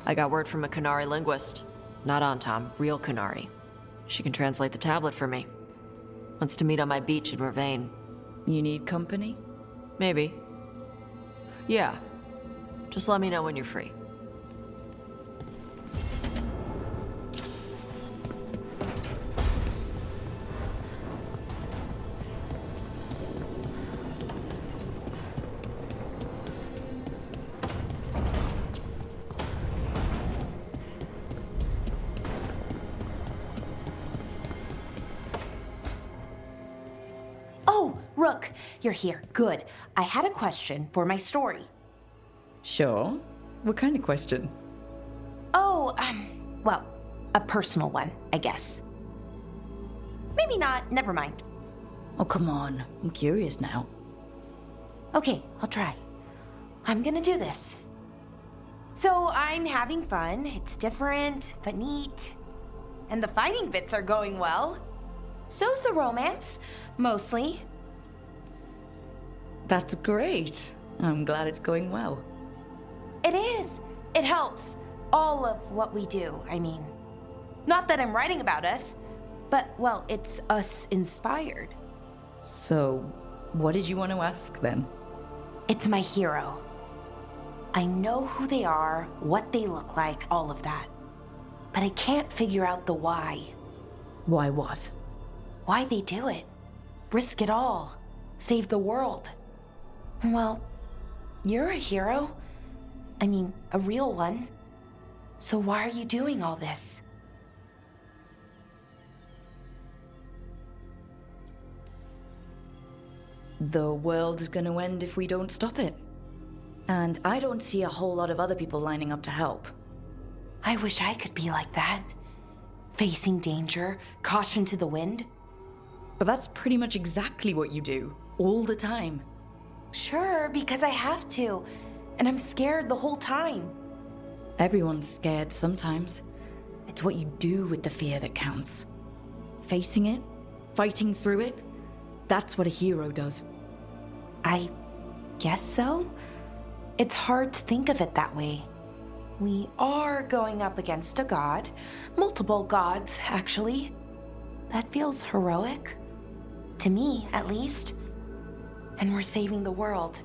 I got word from a Qunari linguist. Not Antam, real Qunari. She can translate the tablet for me. Wants to meet on my beach in Ravane. You need company? Maybe. Yeah. Just let me know when you're free. Rook, you're here. Good. I had a question for my story. Sure. What kind of question? Oh, well, a personal one, I guess. Maybe not. Never mind. Oh, come on. I'm curious now. Okay, I'll try. I'm gonna do this. So I'm having fun. It's different, but neat. And the fighting bits are going well. So's the romance, mostly. That's great. I'm glad it's going well. It is. It helps. All of what we do, I mean. Not that I'm writing about us, but, well, it's us inspired. So, what did you want to ask then? It's my hero. I know who they are, what they look like, all of that. But I can't figure out the why. Why what? Why they do it. Risk it all. Save the world. Well, you're a hero. I mean, a real one. So why are you doing all this? The world is gonna end if we don't stop it. And I don't see a whole lot of other people lining up to help. I wish I could be like that. Facing danger, caution to the wind. But that's pretty much exactly what you do, all the time. Sure, because I have to. And I'm scared the whole time. Everyone's scared sometimes. It's what you do with the fear that counts. Facing it, fighting through it, that's what a hero does. I guess so. It's hard to think of it that way. We are going up against a god. Multiple gods, actually. That feels heroic. To me, at least. And we're saving the world.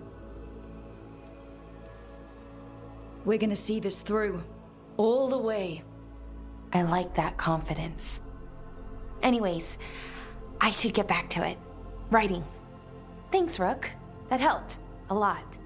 We're gonna see this through. All the way. I like that confidence. Anyways, I should get back to it. Writing. Thanks, Rook. That helped. A lot.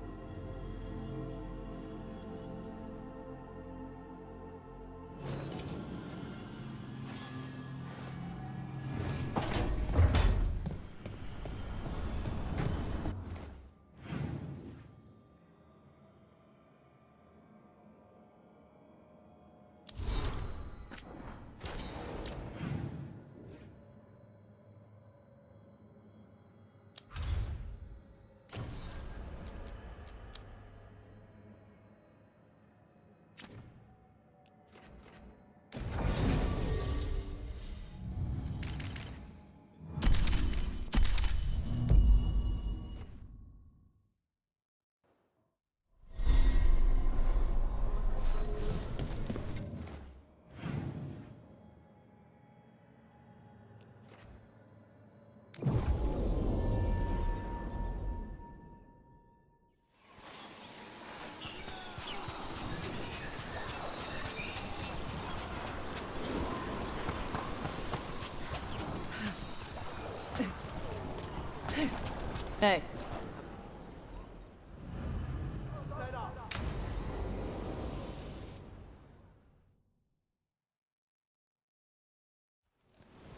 Hey.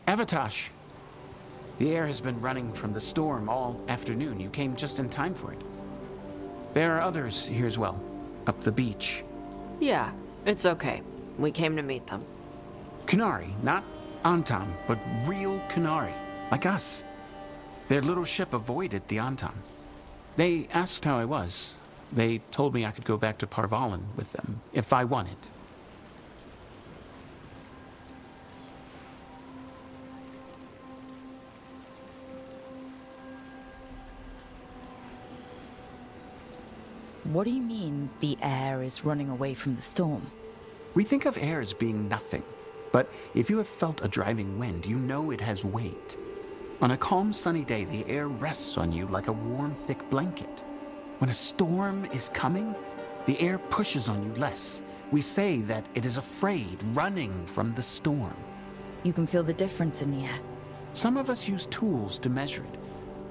Avatosh! The air has been running from the storm all afternoon. You came just in time for it. There are others here as well, up the beach. Yeah, it's okay. We came to meet them. Qunari, not Antam, but real Qunari, like us. Their little ship avoided the Antam. They asked how I was. They told me I could go back to Parvalan with them, if I wanted. What do you mean, the air is running away from the storm? We think of air as being nothing, but if you have felt a driving wind, you know it has weight. On a calm, sunny day, the air rests on you like a warm, thick blanket. When a storm is coming, the air pushes on you less. We say that it is afraid, running from the storm. You can feel the difference in the air. Some of us use tools to measure it.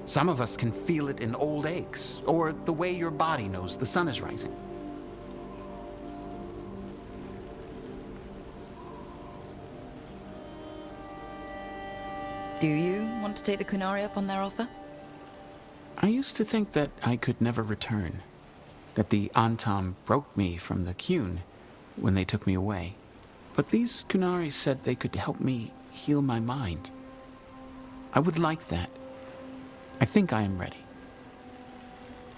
Some of us can feel it in old aches, or the way your body knows the sun is rising. Do you want to take the Kunari up on their offer? I used to think that I could never return, that the Antam broke me from the Kyun when they took me away. But these Kunari said they could help me heal my mind. I would like that. I think I am ready.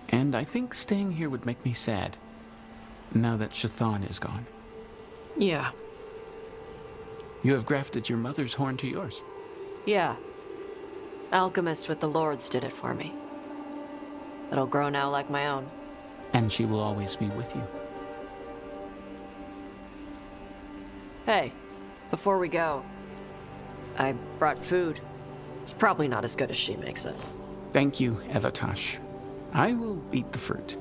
And I think staying here would make me sad, now that Shathan is gone. Yeah. You have grafted your mother's horn to yours. Yeah. Alchemist with the Lords did it for me. It'll grow now like my own. And she will always be with you. Hey, before we go, I brought food. It's probably not as good as she makes it. Thank you, Evatash. I will eat the fruit.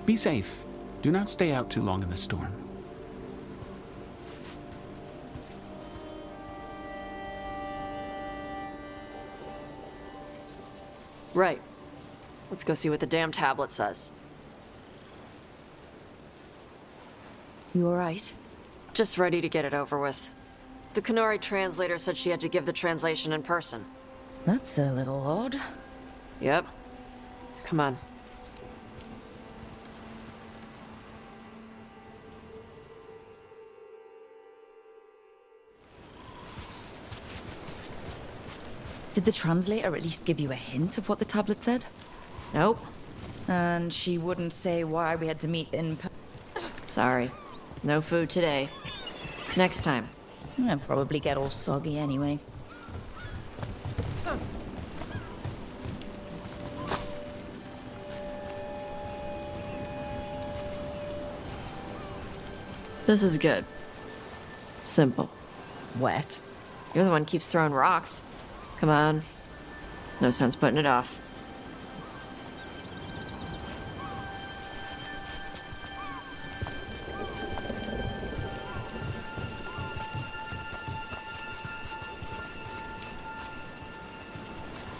Be safe. Do not stay out too long in the storm. Right. Let's go see what the damn tablet says. You alright? Just ready to get it over with. The Kunari translator said she had to give the translation in person. That's a little odd. Yep. Come on. Did the translator at least give you a hint of what the tablet said? Nope. And she wouldn't say why we had to meet in... Sorry. No food today. Next time. I'd probably get all soggy anyway. This is good. Simple. Wet. You're the one who keeps throwing rocks. Come on. No sense putting it off.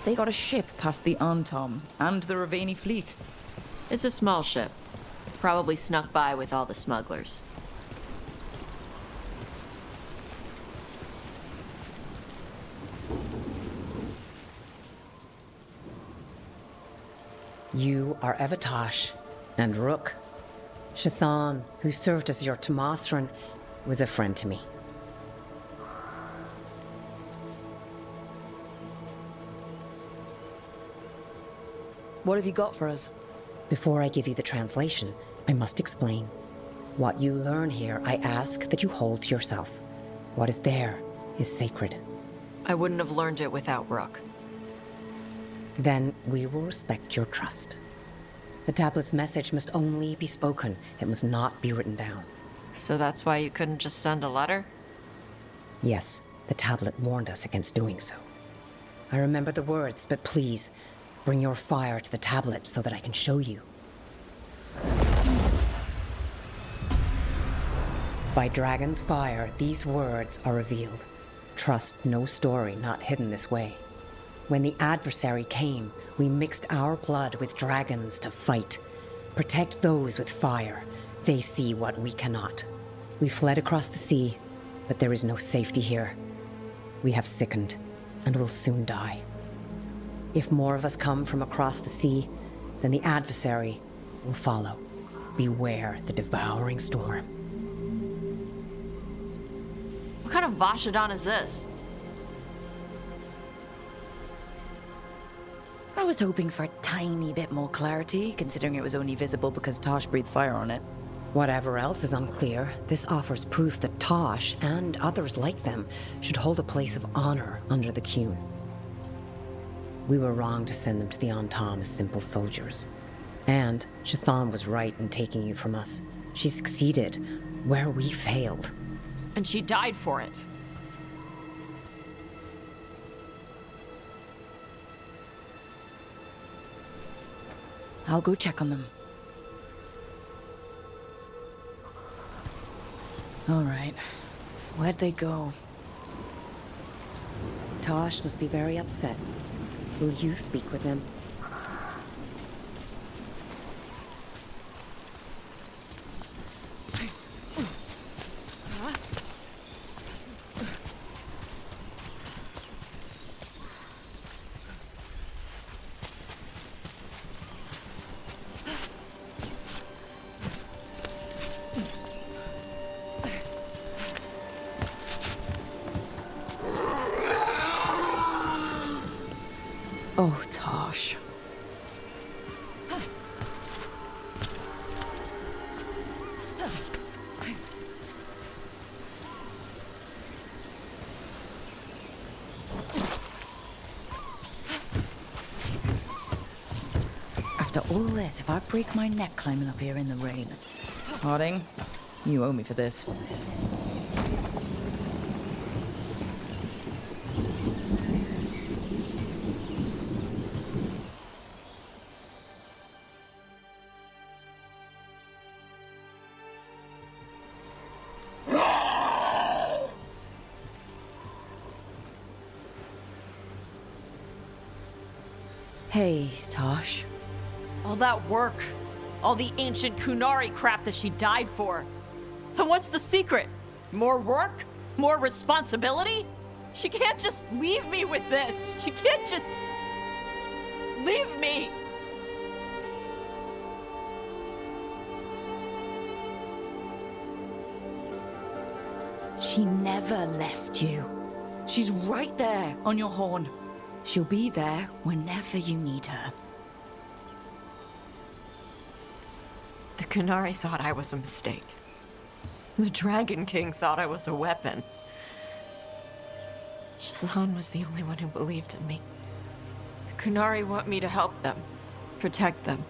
They got a ship past the Antom and the Ravani fleet. It's a small ship. Probably snuck by with all the smugglers. You are Evatash and Rook. Shathan, who served as your Tomasran, was a friend to me. What have you got for us? Before I give you the translation, I must explain. What you learn here, I ask that you hold to yourself. What is there is sacred. I wouldn't have learned it without Rook. Then we will respect your trust. The tablet's message must only be spoken. It must not be written down. So that's why you couldn't just send a letter? Yes, the tablet warned us against doing so. I remember the words, but please, bring your fire to the tablet so that I can show you. By Dragon's fire, these words are revealed. Trust no story not hidden this way. When the adversary came, we mixed our blood with dragons to fight. Protect those with fire. They see what we cannot. We fled across the sea, but there is no safety here. We have sickened, and will soon die. If more of us come from across the sea, then the adversary will follow. Beware the devouring storm. What kind of Vashadan is this? I was hoping for a tiny bit more clarity, considering it was only visible because Tosh breathed fire on it. Whatever else is unclear, this offers proof that Tosh and others like them should hold a place of honor under the Kyun. We were wrong to send them to the Antam as simple soldiers. And Shathan was right in taking you from us. She succeeded where we failed. And she died for it. I'll go check on them. All right. Where'd they go? Tosh must be very upset. Will you speak with him? Oh, Tosh. After all this, if I break my neck climbing up here in the rain. Harding, you owe me for this. Hey, Tosh. All that work, all the ancient Kunari crap that she died for. And what's the secret? More work? More responsibility? She can't just leave me with this. She can't just leave me. She never left you. She's right there on your horn. She'll be there whenever you need her. The Kunari thought I was a mistake. The Dragon King thought I was a weapon. Shazan was the only one who believed in me. The Kunari want me to help them, protect them.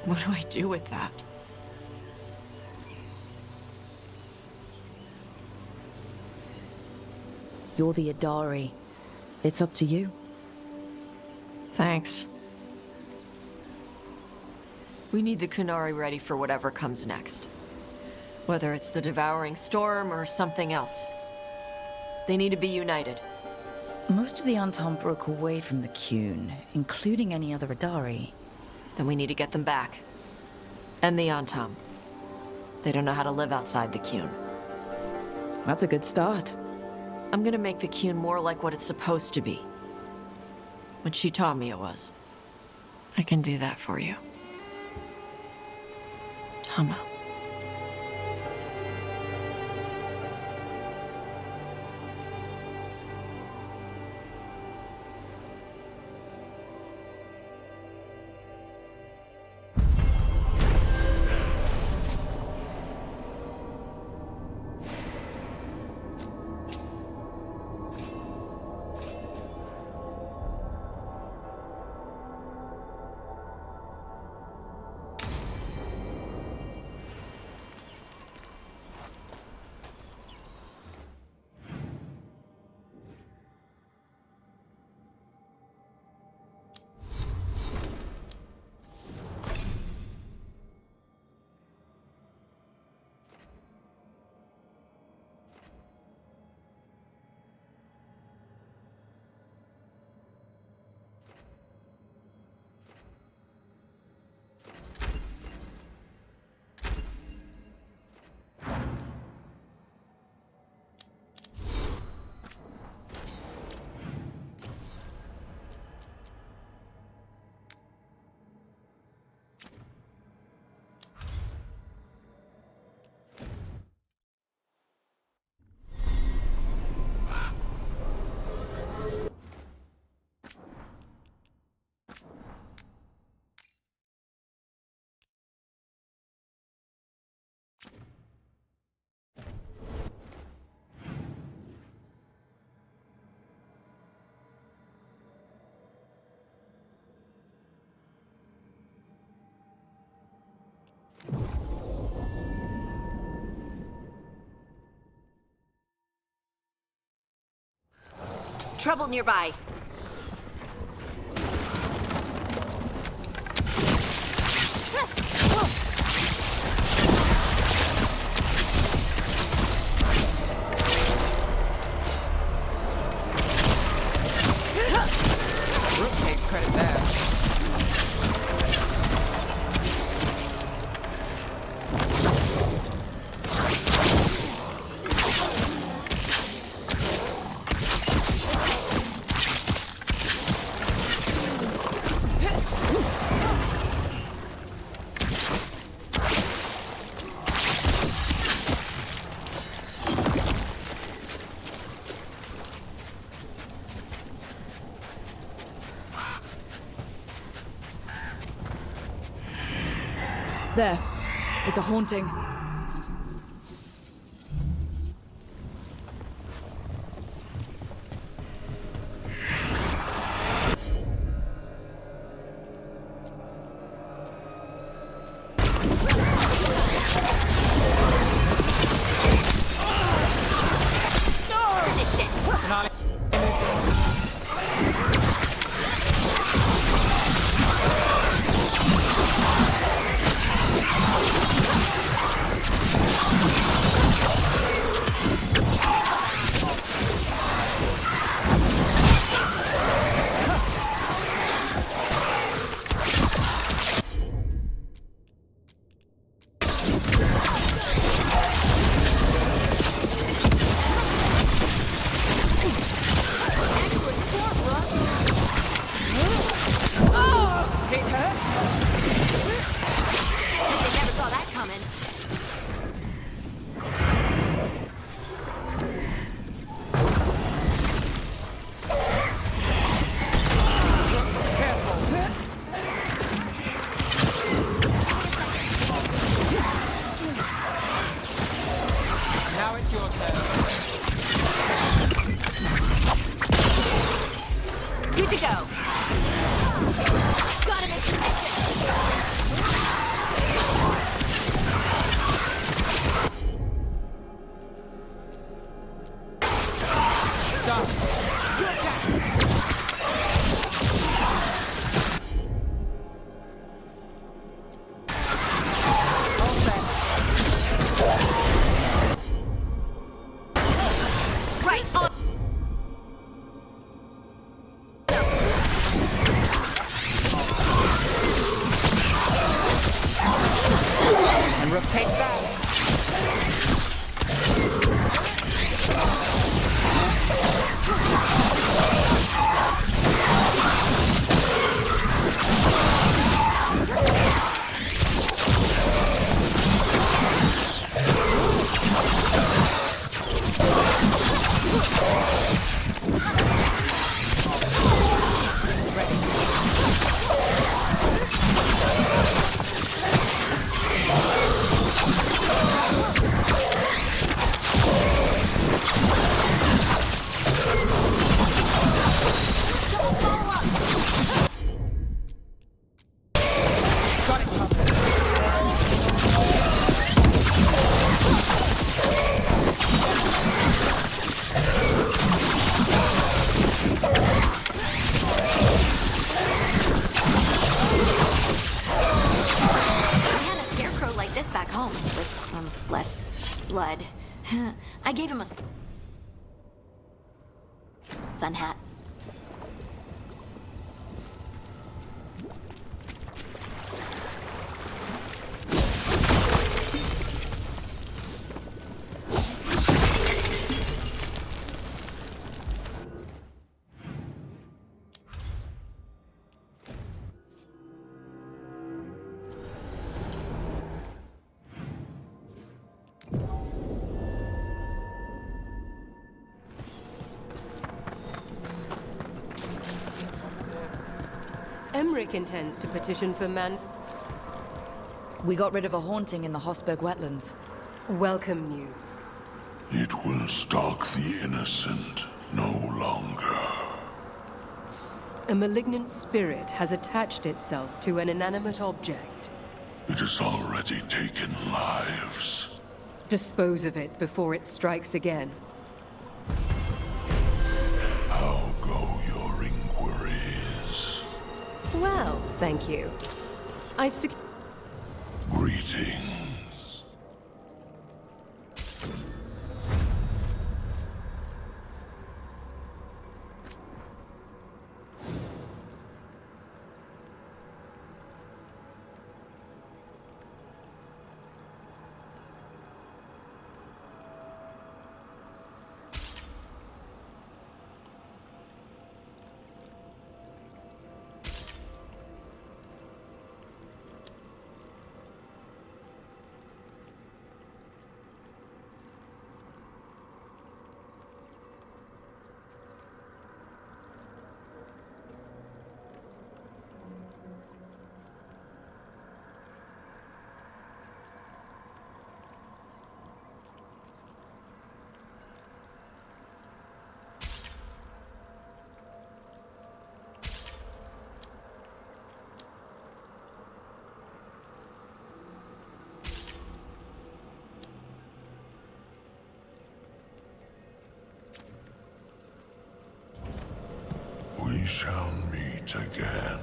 What do I do with that? You're the Adari. It's up to you. Thanks. We need the Kunari ready for whatever comes next. Whether it's the Devouring Storm or something else. They need to be united. Most of the Anton broke away from the Qun, including any other Adari. Then we need to get them back. And the Antam. They don't know how to live outside the Qun. That's a good start. I'm gonna make the Qun more like what it's supposed to be. What she taught me it was. I can do that for you. Tama. trouble nearby. Rook takes credit there. There. It's a haunting. Now it's your turn. Good to go. Got him in position. Done. All set. Right on. And Rook takes that. Got it covered. I had a scarecrow like this back home with less blood. I gave him a sun hat. Emmerich intends to petition for We got rid of a haunting in the Hosberg wetlands. welcome news. It will stalk the innocent no longer. A malignant spirit has attached itself to an inanimate object. It has already taken lives. Dispose of it before it strikes again. How Thank you. I've Greetings. We shall meet again.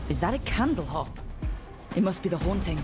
Is that a candle hop? It must be the haunting.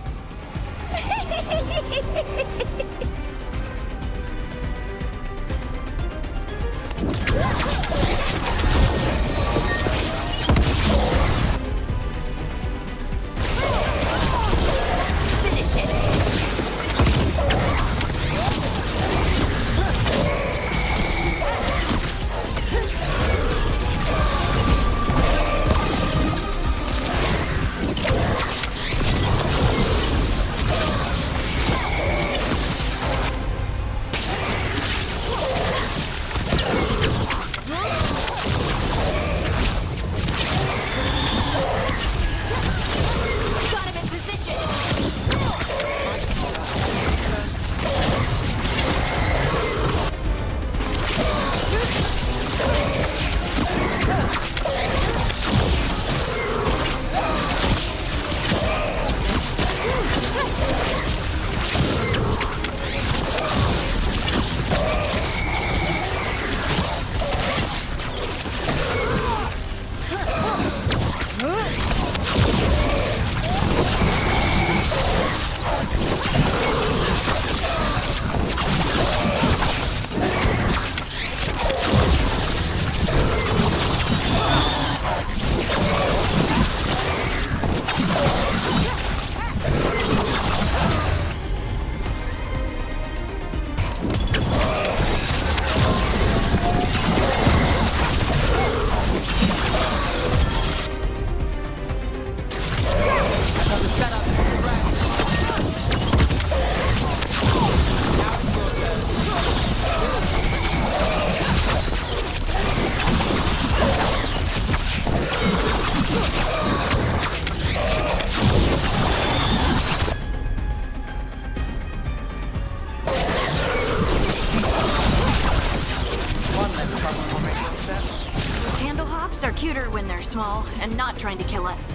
Ops are cuter when they're small and not trying to kill us.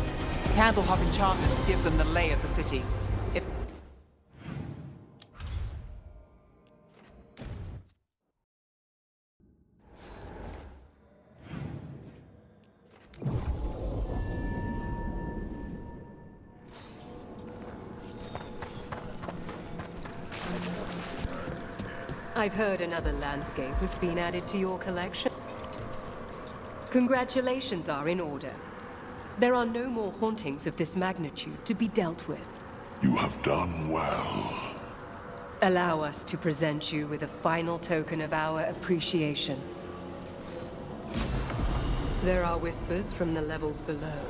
Candle-hop enchantments give them the lay of the city. If I've heard another landscape has been added to your collection. Congratulations are in order. There are no more hauntings of this magnitude to be dealt with. You have done well. Allow us to present you with a final token of our appreciation. There are whispers from the levels below.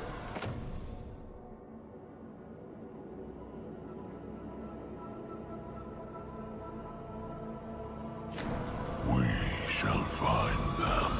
We shall find them.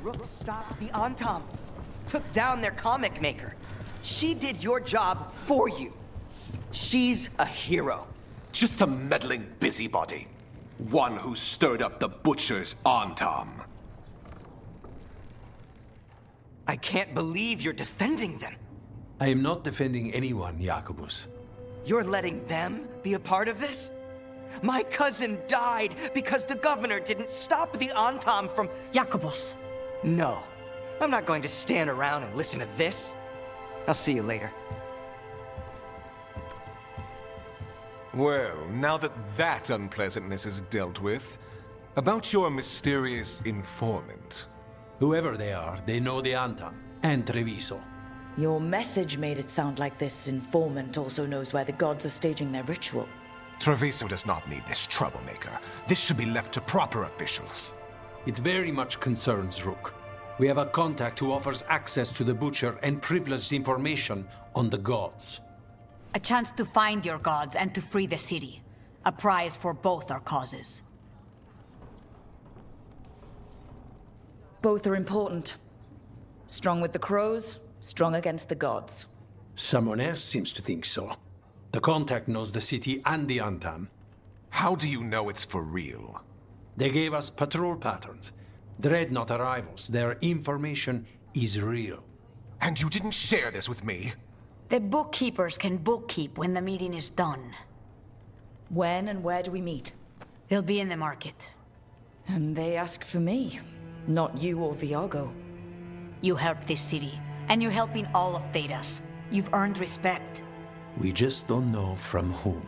Rook stopped the Antam, took down their comic maker. She did your job for you. She's a hero. Just a meddling busybody. One who stirred up the Butcher's Antam. I can't believe you're defending them. I am not defending anyone, Jacobus. You're letting them be a part of this? My cousin died because the governor didn't stop the Antam from... Jacobus. No. I'm not going to stand around and listen to this. I'll see you later. Well, now that that unpleasantness is dealt with, about your mysterious informant. Whoever they are, they know the Antam and Treviso. Your message made it sound like this informant also knows where the gods are staging their ritual. Treviso does not need this troublemaker. This should be left to proper officials. It very much concerns Rook. We have a contact who offers access to the Butcher and privileged information on the gods. A chance to find your gods and to free the city. A prize for both our causes. Both are important. Strong with the crows, strong against the gods. Someone else seems to think so. The contact knows the city and the Antam. How do you know it's for real? They gave us patrol patterns. Dreadnought arrivals. Their information is real. And you didn't share this with me? The bookkeepers can bookkeep when the meeting is done. When and where do we meet? They'll be in the market. And they ask for me, not you or Viago. You helped this city, and you're helping all of Thedas. You've earned respect. We just don't know from whom.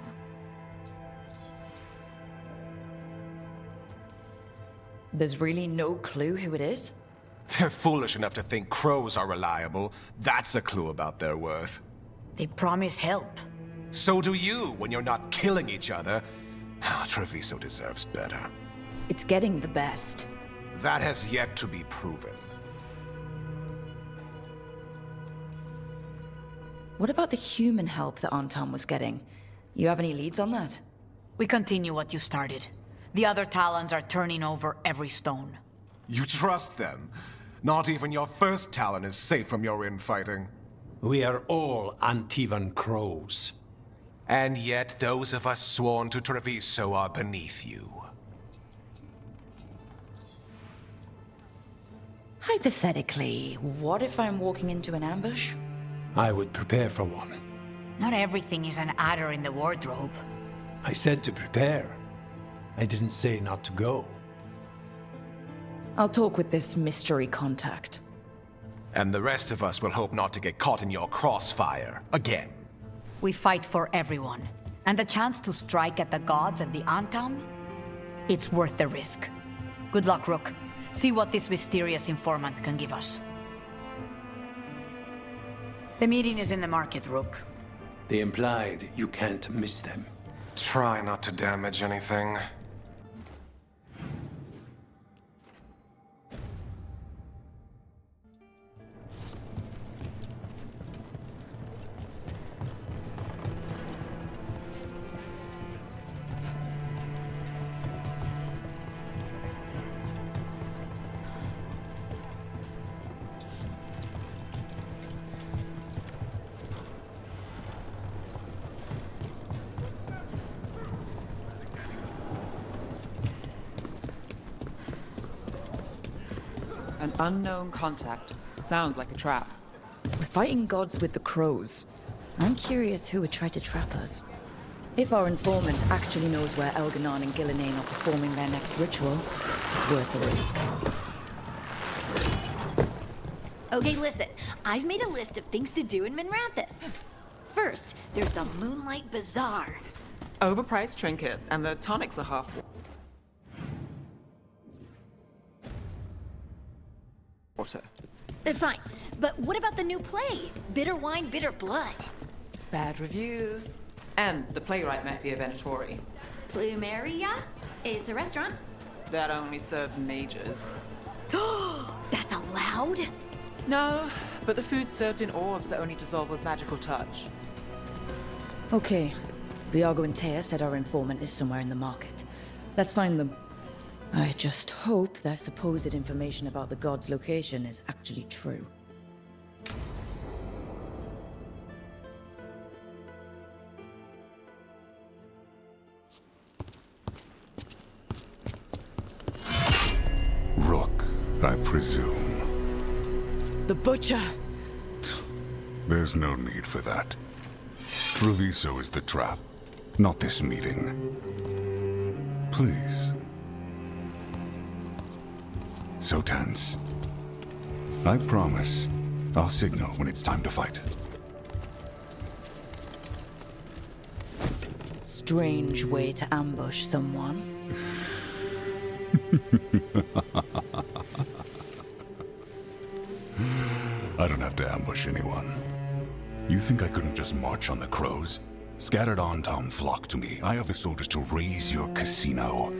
There's really no clue who it is? They're foolish enough to think crows are reliable. That's a clue about their worth. They promise help. So do you when you're not killing each other. Treviso deserves better. It's getting the best. That has yet to be proven. What about the human help that Antam was getting? You have any leads on that? We continue what you started. The other Talons are turning over every stone. You trust them? Not even your first Talon is safe from your infighting. We are all Antivan crows. And yet those of us sworn to Treviso are beneath you. Hypothetically, what if I'm walking into an ambush? I would prepare for one. Not everything is an adder in the wardrobe. I said to prepare. I didn't say not to go. I'll talk with this mystery contact. And the rest of us will hope not to get caught in your crossfire again. We fight for everyone. And the chance to strike at the gods and the Antam? It's worth the risk. Good luck, Rook. See what this mysterious informant can give us. The meeting is in the market, Rook. They implied you can't miss them. Try not to damage anything. An unknown contact. Sounds like a trap. We're fighting gods with the crows. I'm curious who would try to trap us. If our informant actually knows where Elganon and Gillinane are performing their next ritual, it's worth the risk. Okay, listen. I've made a list of things to do in Minrathous. First, there's the Moonlight Bazaar. Overpriced trinkets, and the tonics are half. Water. Fine, but what about the new play? Bitter Wine, Bitter Blood. Bad reviews. And the playwright might be a Venatori. Plumeria is a restaurant. That only serves mages. That's allowed? No, but the food's served in orbs that only dissolve with magical touch. Okay. Viago and Taya said our informant is somewhere in the market. Let's find them. I just hope their supposed information about the god's location is actually true. Rook, I presume. The Butcher! There's no need for that. Treviso is the trap, not this meeting. Please. So tense. I promise, I'll signal when it's time to fight. Strange way to ambush someone. I don't have to ambush anyone. You think I couldn't just march on the crows? Scattered Antam flock to me. I have the soldiers to raise your casino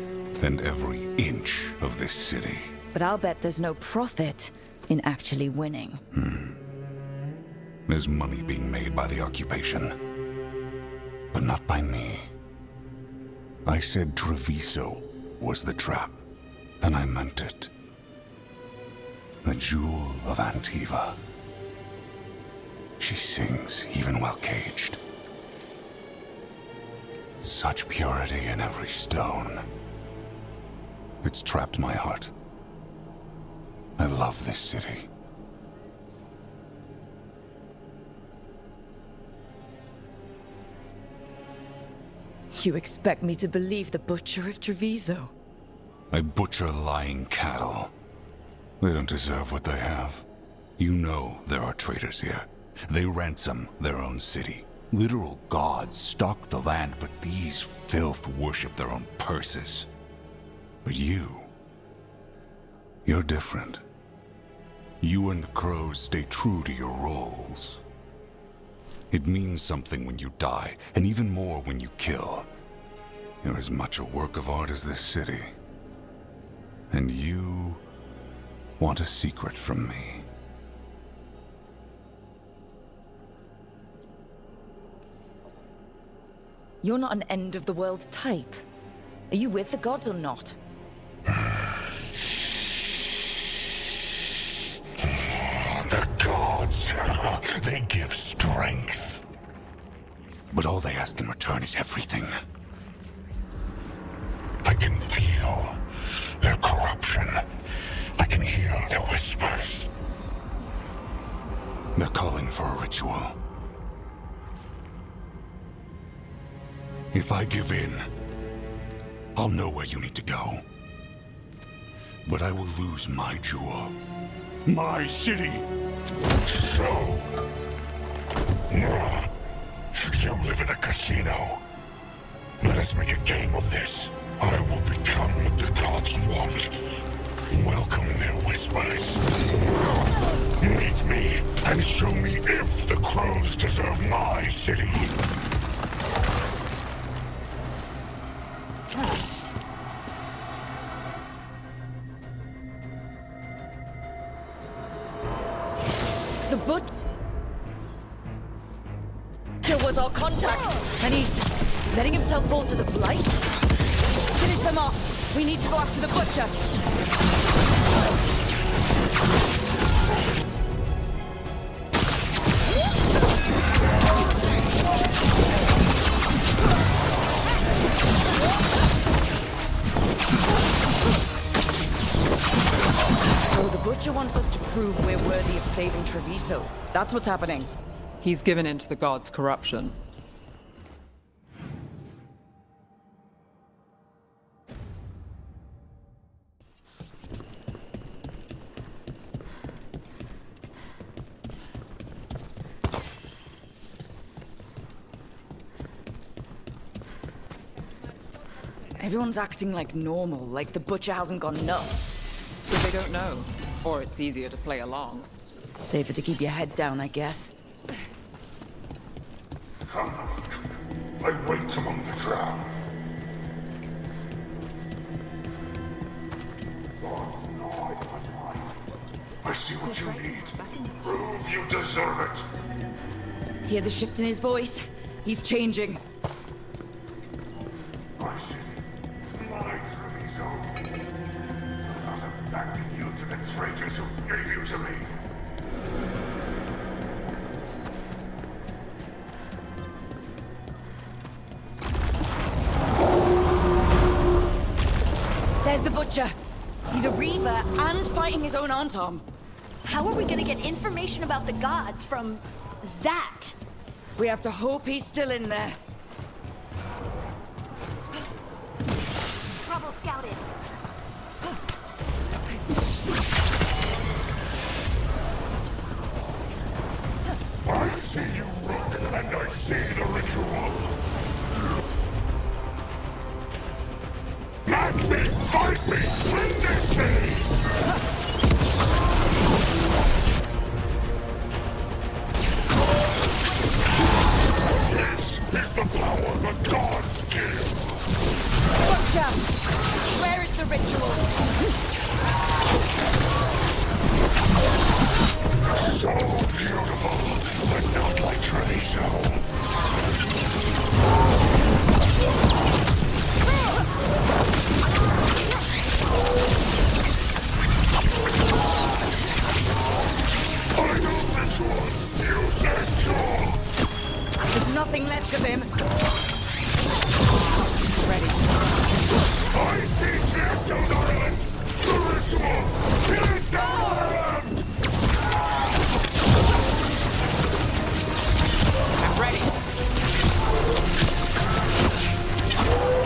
and every inch of this city. But I'll bet there's no profit in actually winning. There's money being made by the occupation. But not by me. I said Treviso was the trap, and I meant it. The jewel of Antiva. She sings even while caged. Such purity in every stone. It's trapped my heart. I love this city. You expect me to believe the Butcher of Treviso? I butcher lying cattle. They don't deserve what they have. You know there are traitors here. They ransom their own city. Literal gods stalk the land, but these filth worship their own purses. But you're different. You and the crows stay true to your roles. It means something when you die, and even more when you kill. You're as much a work of art as this city. And you want a secret from me. You're not an end-of-the-world type. Are you with the gods or not? The gods, they give strength. But all they ask in return is everything. I can feel their corruption. I can hear their whispers. They're calling for a ritual. If I give in, I'll know where you need to go. But I will lose my jewel. My city! So... you live in a casino. If the crows deserve my city. The butcher was our contact, and he's letting himself fall to the blight? Finish them off. We need to go after the butcher. So the butcher wants us to prove we're worthy of saving Treviso. That's what's happening. He's given in to the gods' corruption. Everyone's acting like normal, like the butcher hasn't gone nuts. So they don't know. Or it's easier to play along. Safer to keep your head down, I guess. Come on. I wait among the drowned. I see what you need. Prove you deserve it. Hear the shift in his voice? He's changing. My city, my Treviso. I'm not abandon you to the traitors who gave you to me. There's the butcher. He's a reaver and fighting his own Antom. How are we gonna get information about the gods from that? We have to hope he's still in there. Trouble scouted. I see you, Rook, and I see the ritual. Match me, fight me, win this city! This is the power the gods give! Butcher! Where is the ritual? So beautiful, but not like Treviso. I know this one! You said so! There's nothing left of him. Ready. I see Kingston Island! The ritual! Kingston Island! I'm ready.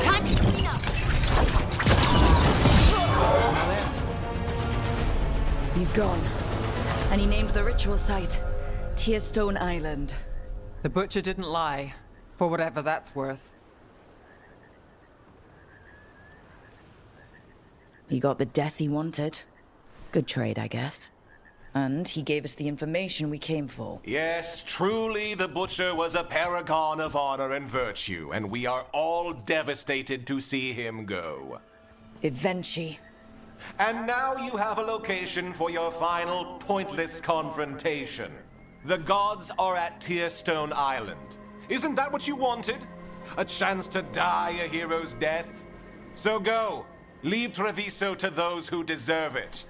Time to clean up. He's gone. And he named the ritual site Tearstone Island. The butcher didn't lie, for whatever that's worth. He got the death he wanted. Good trade, I guess. And he gave us the information we came for. Yes, truly the Butcher was a paragon of honor and virtue, and we are all devastated to see him go. Eventually. And now you have a location for your final pointless confrontation. The gods are at Tearstone Island. Isn't that what you wanted? A chance to die a hero's death? So go. Leave Treviso to those who deserve it.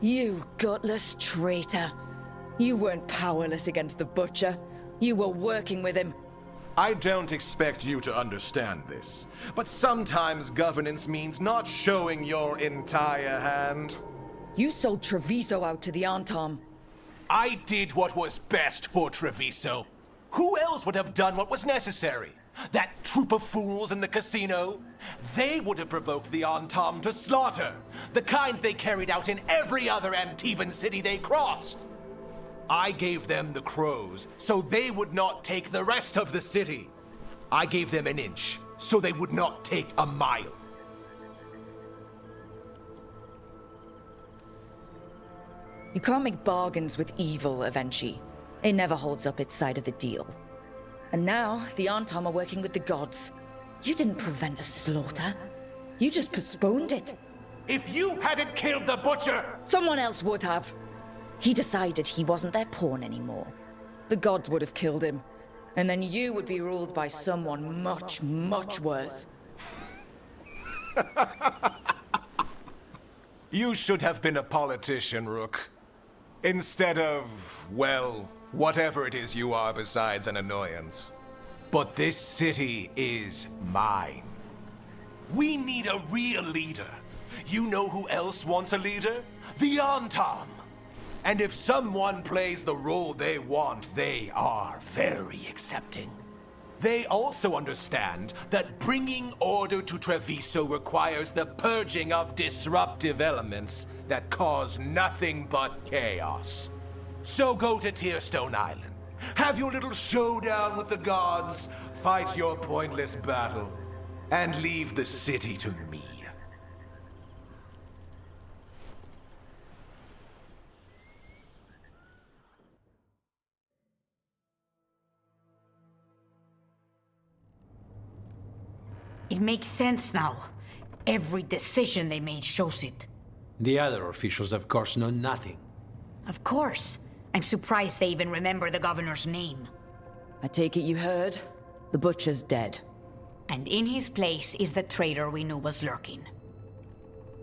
You gutless traitor. You weren't powerless against the Butcher. You were working with him. I don't expect you to understand this, but sometimes governance means not showing your entire hand. You sold Treviso out to the Antom. I did what was best for Treviso. Who else would have done what was necessary? That troop of fools in the casino? They would have provoked the Antom to slaughter, the kind they carried out in every other Antivan city they crossed. I gave them the crows, so they would not take the rest of the city. I gave them an inch, so they would not take a mile. You can't make bargains with evil, Evenchi. It never holds up its side of the deal. And now, the Antam are working with the gods. You didn't prevent a slaughter. You just postponed it. If you hadn't killed the butcher... Someone else would have. He decided he wasn't their pawn anymore. The gods would have killed him. And then you would be ruled by someone much, much worse. You should have been a politician, Rook. Instead of, well, whatever it is you are besides an annoyance. But this city is mine. We need a real leader. You know who else wants a leader? The Antam. And if someone plays the role they want, they are very accepting. They also understand that bringing order to Treviso requires the purging of disruptive elements that cause nothing but chaos. So go to Tearstone Island, have your little showdown with the gods, fight your pointless battle, and leave the city to me. It makes sense now. Every decision they made shows it. The other officials, of course, know nothing. Of course. I'm surprised they even remember the governor's name. I take it you heard? The butcher's dead. And in his place is the traitor we knew was lurking.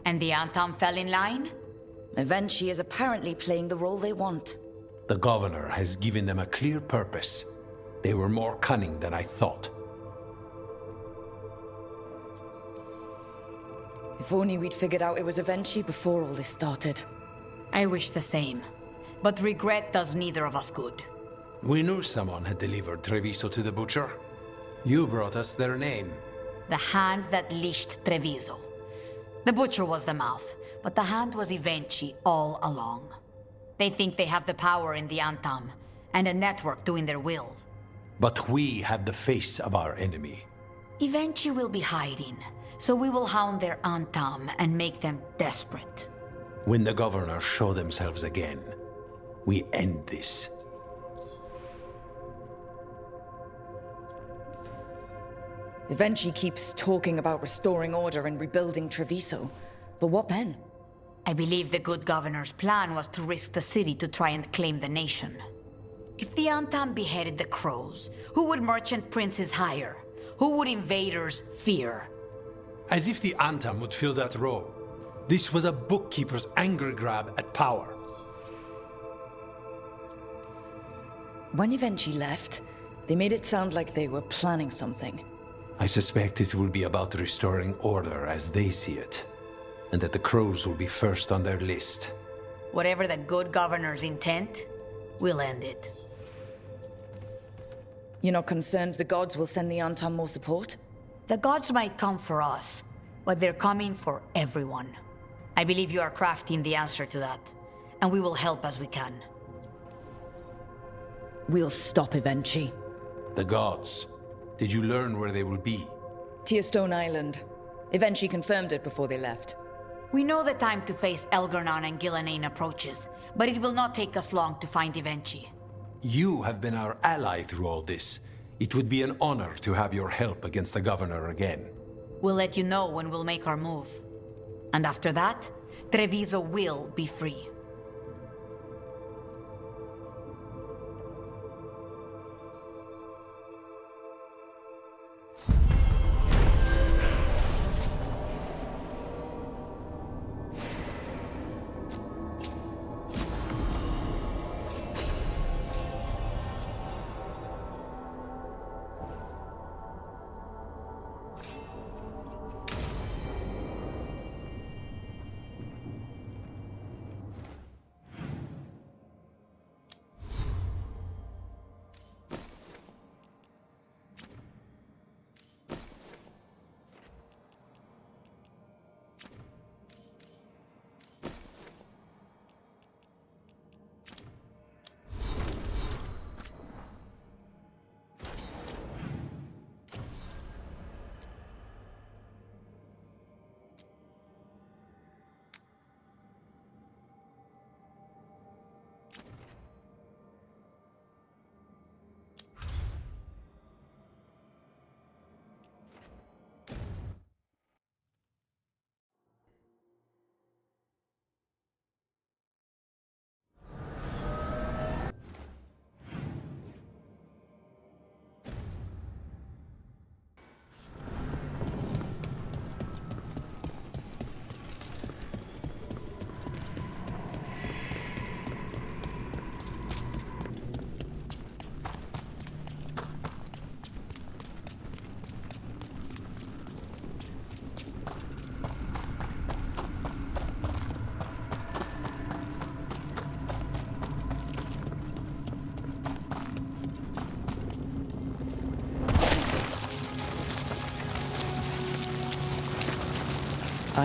And the Antam fell in line? Evenchi is apparently playing the role they want. The governor has given them a clear purpose. They were more cunning than I thought. If only we'd figured out it was Evenchi before all this started. I wish the same. But regret does neither of us good. We knew someone had delivered Treviso to the butcher. You brought us their name. The hand that leashed Treviso. The butcher was the mouth, but the hand was Evenchi all along. They think they have the power in the Antam, and a network doing their will. But we have the face of our enemy. Evenchi will be hiding, so we will hound their Antam and make them desperate. When the governors show themselves again, we end this. Evenchi keeps talking about restoring order and rebuilding Treviso. But what then? I believe the good governor's plan was to risk the city to try and claim the nation. If the Antam beheaded the crows, who would merchant princes hire? Who would invaders fear? As if the Antam would fill that role. This was a bookkeeper's angry grab at power. When Evenchi left, they made it sound like they were planning something. I suspect it will be about restoring order as they see it, and that the crows will be first on their list. Whatever the good governor's intent, we'll end it. You're not concerned the gods will send the Antam more support? The gods might come for us, but they're coming for everyone. I believe you are crafting the answer to that, and we will help as we can. We'll stop Evenchi. The gods. Did you learn where they will be? Tearstone Island. Evenchi confirmed it before they left. We know the time to face Elgarnan and Gillanane approaches, but it will not take us long to find Evenchi. You have been our ally through all this. It would be an honor to have your help against the governor again. We'll let you know when we'll make our move. And after that, Treviso will be free.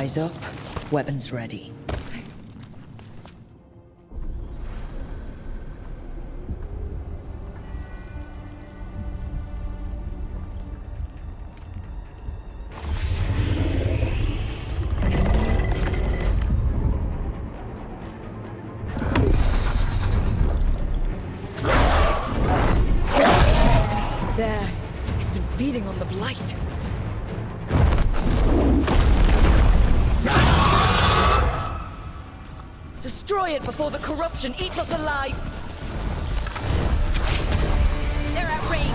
Eyes up, weapons ready. There, it's been feeding on the blight. Destroy it before the corruption eats us alive! They're at range.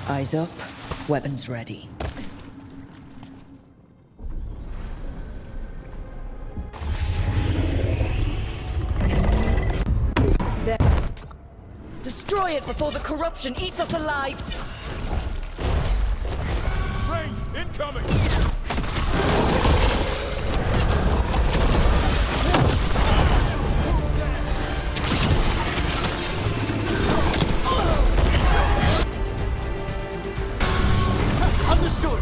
Eyes up, weapons ready. There. Destroy it before the corruption eats us alive! Range incoming! Understood!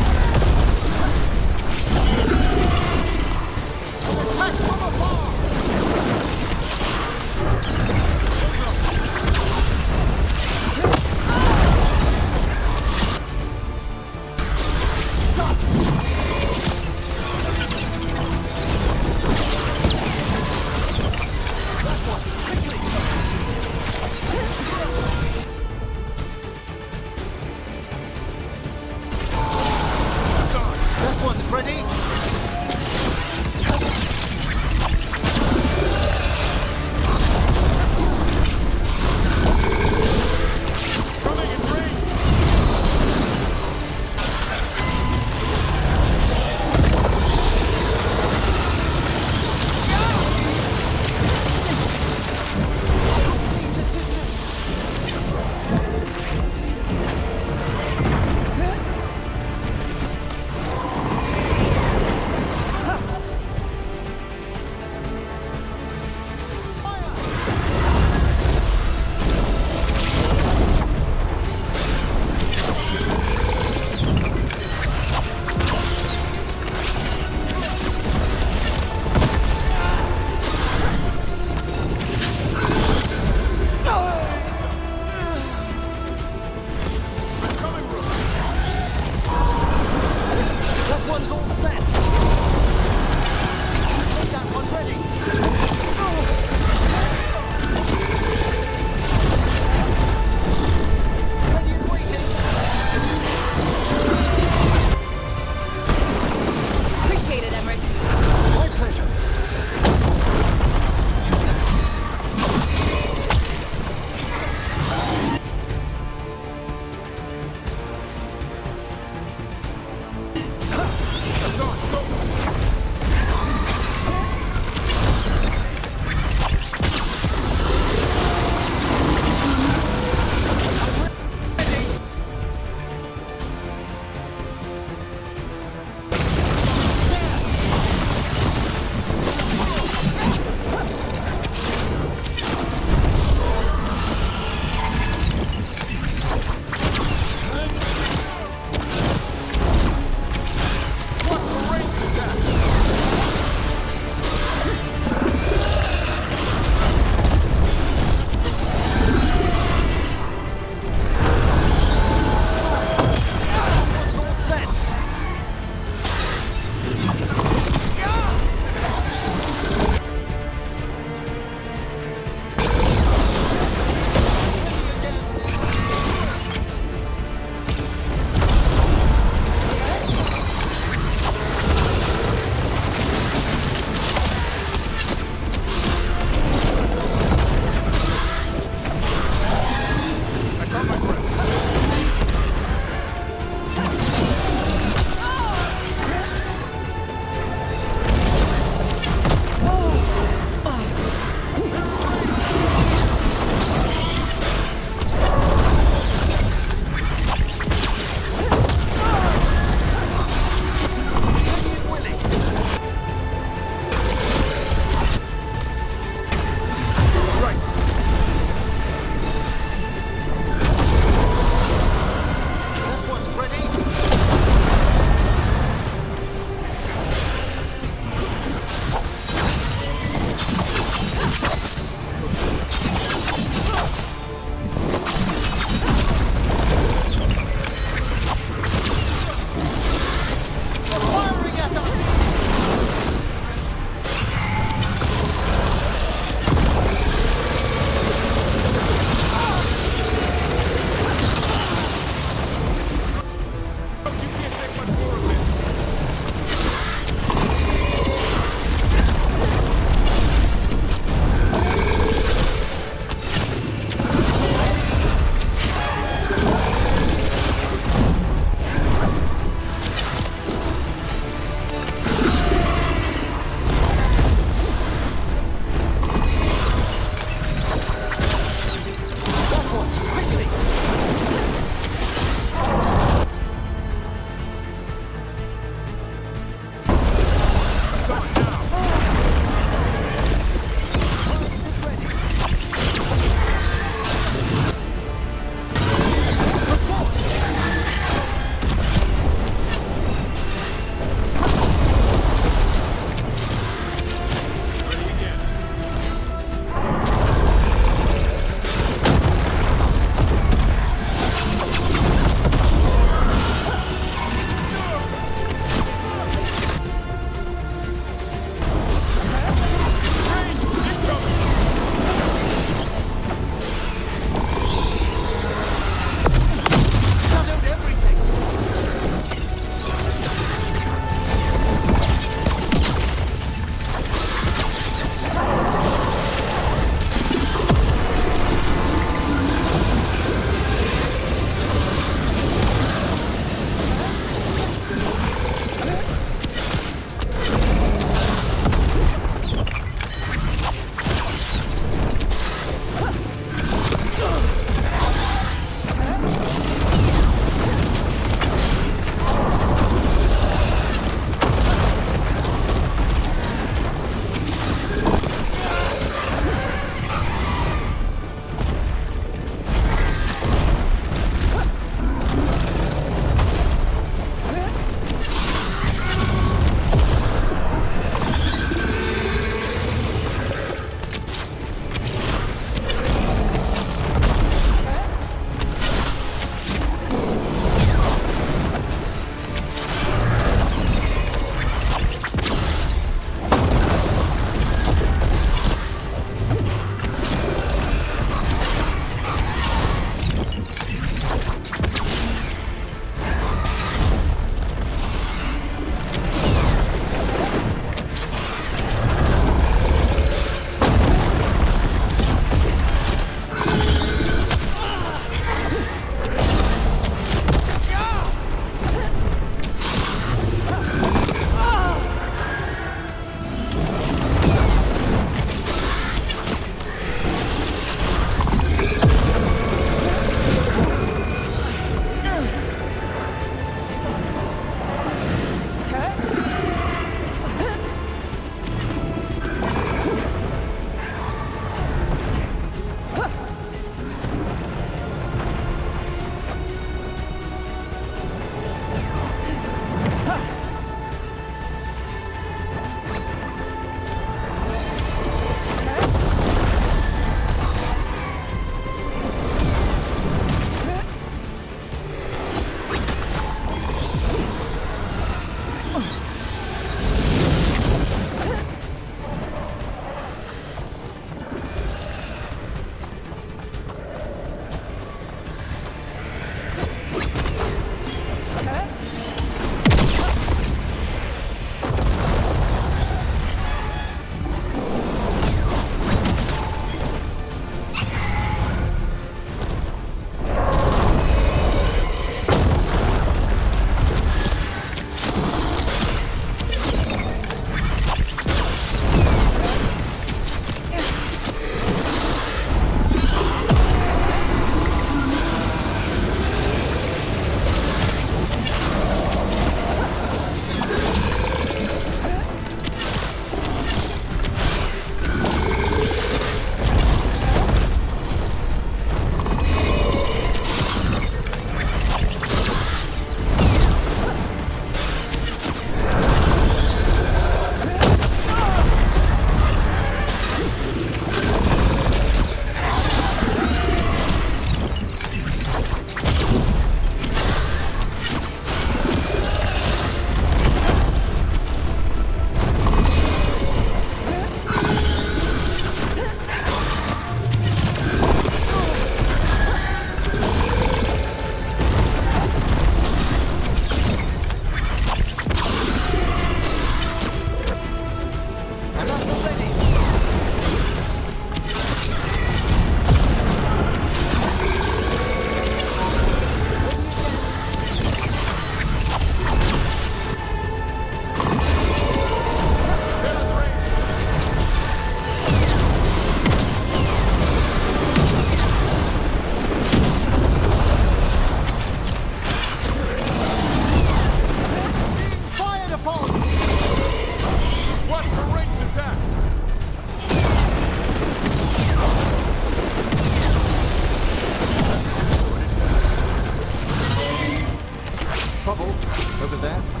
trouble over there?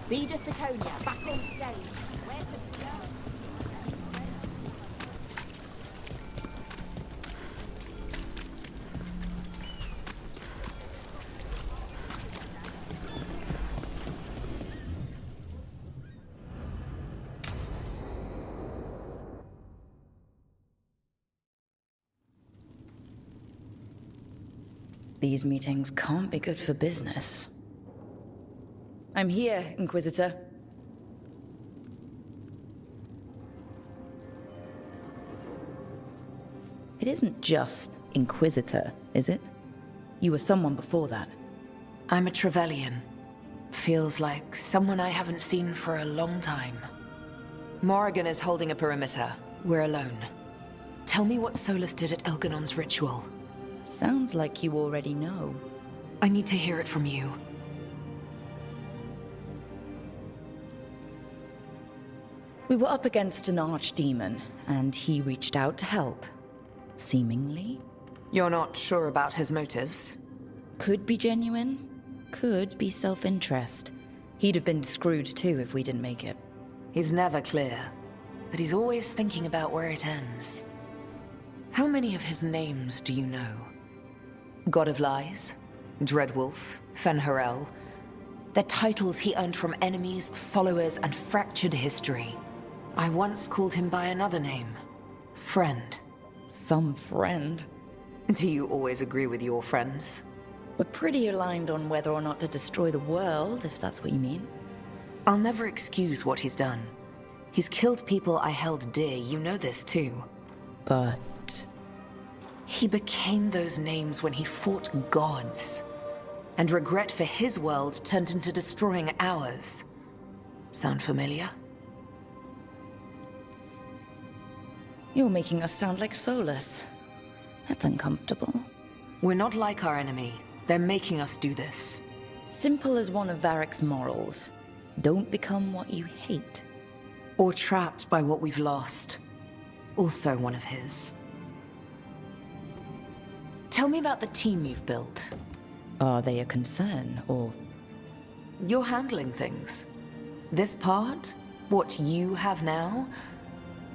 Siege of Siconia, back on stage. Where's the snow? These meetings can't be good for business. I'm here, Inquisitor. It isn't just Inquisitor, is it? You were someone before that. I'm a Trevelyan. Feels like someone I haven't seen for a long time. Morrigan is holding a perimeter. We're alone. Tell me what Solus did at Elganon's ritual. Sounds like you already know. I need to hear it from you. We were up against an archdemon, and he reached out to help. Seemingly. You're not sure about his motives? Could be genuine, could be self-interest. He'd have been screwed too if we didn't make it. He's never clear, but he's always thinking about where it ends. How many of his names do you know? God of Lies, Dreadwolf, Fen'Harel. They're titles he earned from enemies, followers, and fractured history. I once called him by another name. Friend. Some friend. Do you always agree with your friends? We're pretty aligned on whether or not to destroy the world, if that's what you mean. I'll never excuse what he's done. He's killed people I held dear, you know this too. But... he became those names when he fought gods. And regret for his world turned into destroying ours. Sound familiar? You're making us sound like Solus. That's uncomfortable. We're not like our enemy. They're making us do this. Simple as one of Varric's morals. Don't become what you hate. Or trapped by what we've lost. Also one of his. Tell me about the team you've built. Are they a concern, or...? You're handling things. This part, what you have now,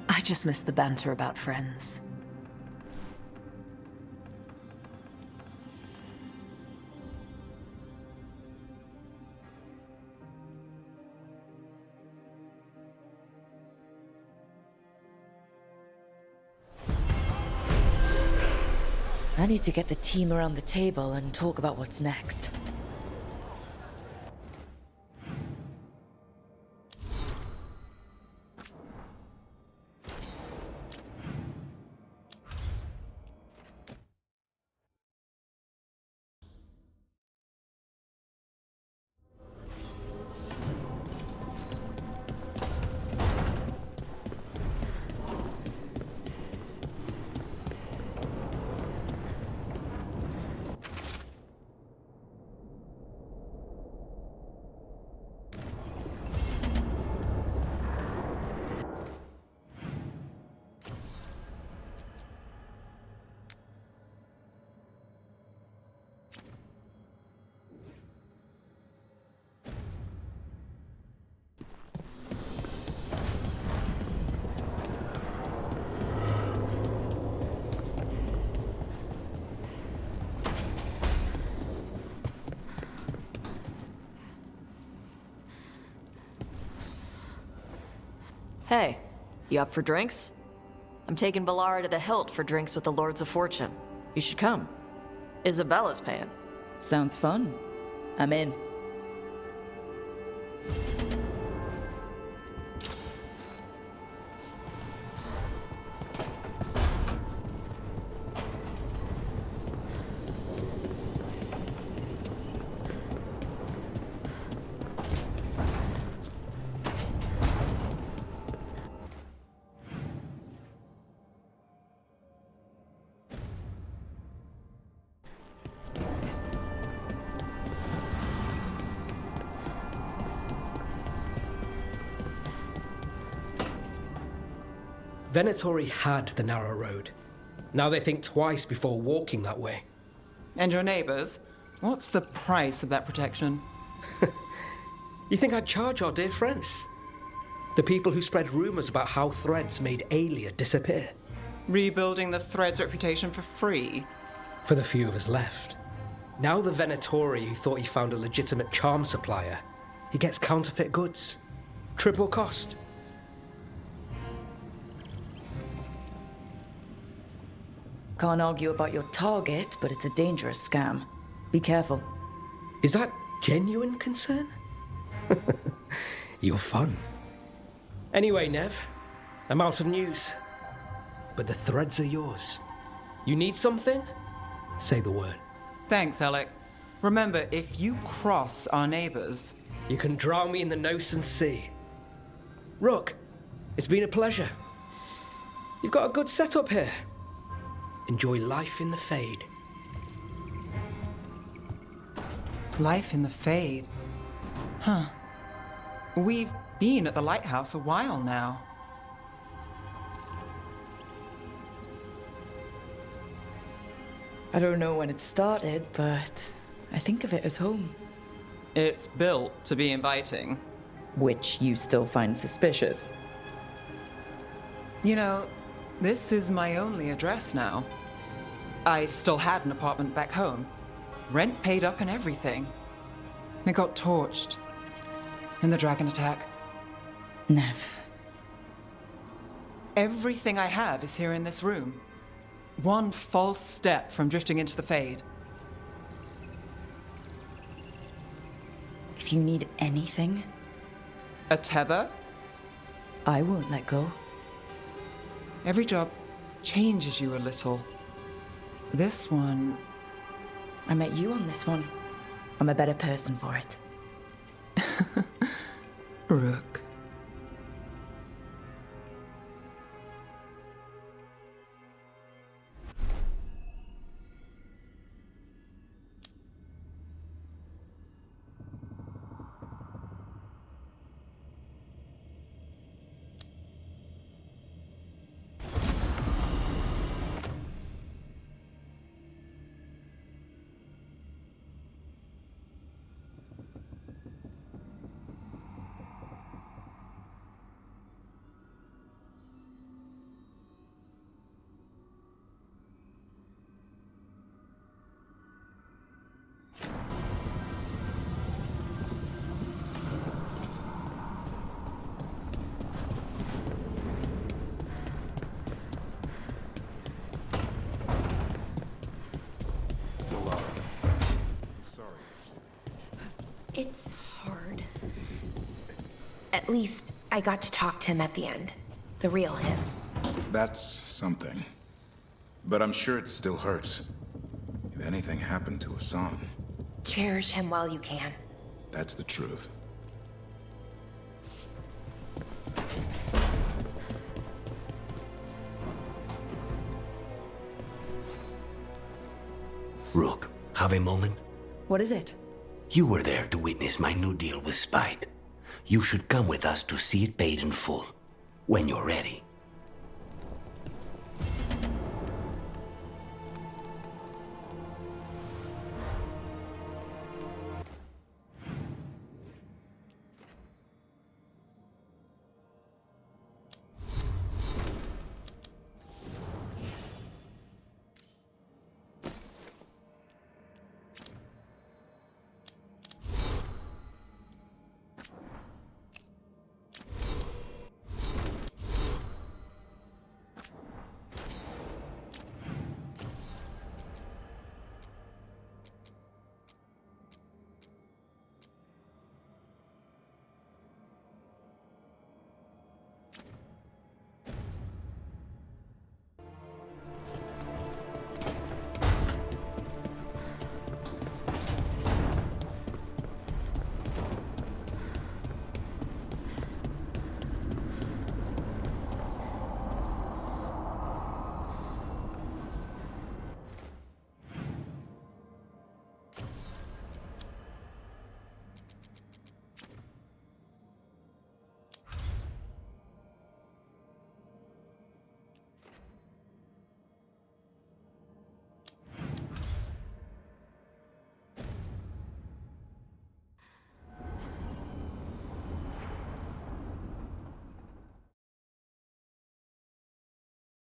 I just miss the banter about friends. I need to get the team around the table and talk about what's next. Hey, you up for drinks? I'm taking Valara to the Hilt for drinks with the Lords of Fortune. You should come. Isabella's paying. Sounds fun. I'm in. Venatori had the narrow road. Now they think twice before walking that way. And your neighbors? What's the price of that protection? You think I'd charge our dear friends? The people who spread rumors about how Threads made Aelia disappear. Rebuilding the Threads reputation for free? For the few of us left. Now the Venatori who thought he found a legitimate charm supplier, he gets counterfeit goods. Triple cost. Can't argue about your target, but it's a dangerous scam. Be careful. Is that genuine concern? You're fun. Anyway, Nev, I'm out of news. But the Threads are yours. You need something? Say the word. Thanks, Alec. Remember, if you cross our neighbors... You can drown me in the Nosen Sea. Rook, it's been a pleasure. You've got a good setup here. Enjoy life in the Fade. Life in the Fade? Huh. We've been at the lighthouse a while now. I don't know when it started, but I think of it as home. It's built to be inviting. Which you still find suspicious. You know, this is my only address now. I still had an apartment back home. Rent paid up and everything. It got torched. In the dragon attack. Nev. Everything I have is here in this room. One false step from drifting into the Fade. If you need anything... A tether? I won't let go. Every job changes you a little. This one... I met you on this one. I'm a better person for it. Rook. It's hard. At least I got to talk to him at the end. The real him. That's something. But I'm sure it still hurts. If anything happened to Hassan. Cherish him while you can. That's the truth. Rook, have a moment? What is it? You were there to witness my new deal with Spite. You should come with us to see it paid in full, when you're ready.